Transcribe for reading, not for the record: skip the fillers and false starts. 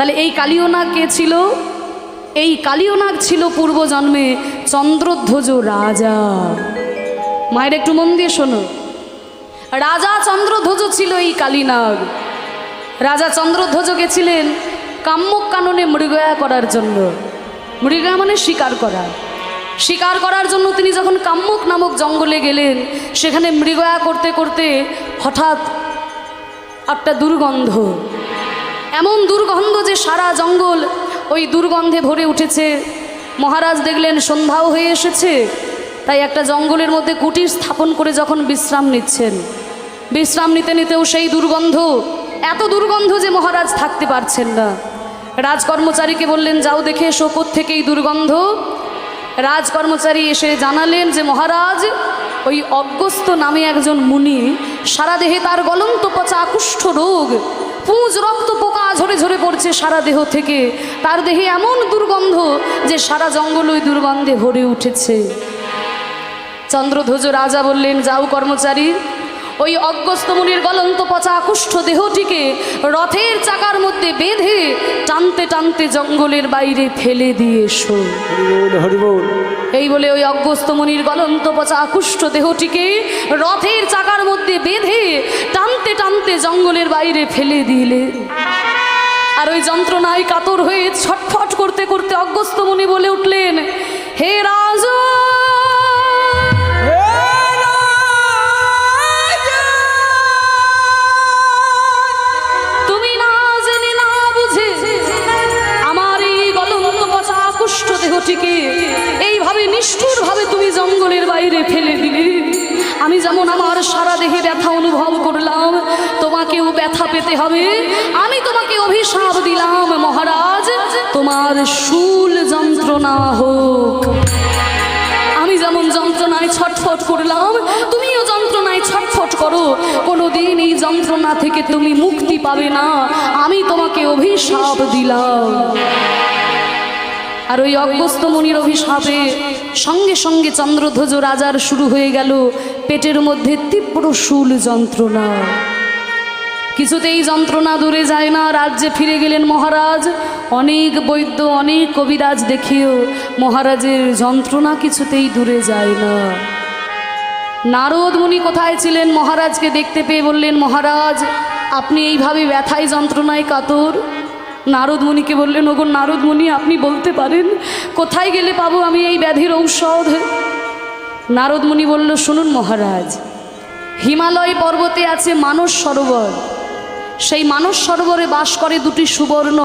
তাহলে এই কালীয় নাগ কে ছিল? এই কালীয় নাগ ছিল পূর্বজন্মে চন্দ্রধ্বজ রাজা। মায়ের একটু মন দিয়ে শোনো, রাজা চন্দ্রধ্বজ ছিল এই কালীনাগ। রাজা চন্দ্রধ্বজ গেছিলেন কাম্যক কাননে মৃগয়া করার জন্য। মৃগয়া মানে শিকার করা। শিকার করার জন্য তিনি যখন কাম্যক নামক জঙ্গলে গেলেন, সেখানে মৃগয়া করতে করতে হঠাৎ একটা দুর্গন্ধ, এমন দুর্গন্ধ যে সারা জঙ্গল ওই দুর্গন্ধে ভরে উঠেছে। মহারাজ দেখলেন সন্ধ্যাও হয়ে এসেছে, তাই একটা জঙ্গলের মধ্যে কুটির স্থাপন করে যখন বিশ্রাম নিচ্ছেন, বিশ্রাম নিতে নিতেও সেই দুর্গন্ধ, এত দুর্গন্ধ যে মহারাজ থাকতে পারছেন না। রাজকর্মচারীকে বললেন, যাও দেখে এসো কোত্থেকে এই দুর্গন্ধ। রাজকর্মচারী এসে জানালেন যে মহারাজ, ওই অগস্ত্য নামে একজন মুনি, সারা দেহে তার গলন্ত পচা কুষ্ঠ রোগ, পুঁজ রক্ত পোকা ঝরে ঝরে পড়ছে সারা দেহ থেকে। তার দেহে এমন দুর্গন্ধ যে সারা জঙ্গল ওই দুর্গন্ধে ভরে উঠেছে। চন্দ্রধ্বজ রাজা বললেন, যাও কর্মচারী, ওই অগস্ত্য মুনির গলন্ত পচা কুষ্ঠ দেহটিকে রথের চাকার মধ্যে বেঁধে টানতে টানতে জঙ্গলের বাইরে ফেলে দিয়ে এসো। এই বলে ওই অগস্ত্য মুনির গলন্ত পচা কুষ্ঠ দেহটিকে রথের চাকার মধ্যে বেঁধে টানতে টানতে জঙ্গলের বাইরে ফেলে দিলে। আর ওই যন্ত্রণায় কাতর হয়ে ছটফট করতে করতে অগস্ত্য মুনি বলে উঠলেন, হে রাজা, দেহটিকে এইভাবে নিষ্ঠুর ভাবে তুমি জঙ্গলের বাইরে ফেলে দিলে। আমি যেমন আমার সারা দেহে ব্যথা অনুভব করলাম, তোমাকেও ব্যথা পেতে হবে। আমি তোমাকে অভিশাপ দিলাম, মহারাজ, তোমার শূল যন্ত্রণা হোক। আমি যেমন যন্ত্রণায় ছটফট করলাম, তুমিও যন্ত্রণায় ছটফট করো। কোনোদিন এই যন্ত্রণা থেকে তুমি মুক্তি পাবে না, আমি তোমাকে অভিশাপ দিলাম। আর ওই অগস্ত্য মুনির অভিশাপে সঙ্গে সঙ্গে চন্দ্রধ্বজ রাজার শুরু হয়ে গেল পেটের মধ্যে তীব্র শূল যন্ত্রণা। কিছুতেই যন্ত্রণা দূরে যায় না। রাজ্যে ফিরে গেলেন মহারাজ। অনেক বৈদ্য, অনেক কবিরাজ দেখিও মহারাজের যন্ত্রণা কিছুতেই দূরে যায় না। নারদ মুনি কোথায় ছিলেন? মহারাজকে দেখতে পেয়ে বললেন, মহারাজ, আপনি এইভাবে ব্যথায় যন্ত্রণায় কাতর। নারদ মুনিকে বললেন, ওগো নারদ মুনি, আপনি বলতে পারেন কোথায় গেলে পাবো আমি এই ব্যাধির ঔষধ? নারদ মুনি বলল, শুনুন মহারাজ, হিমালয় পর্বতে আছে মানস সরোবর। সেই মানস সরোবরে বাস করে দুটি সুবর্ণ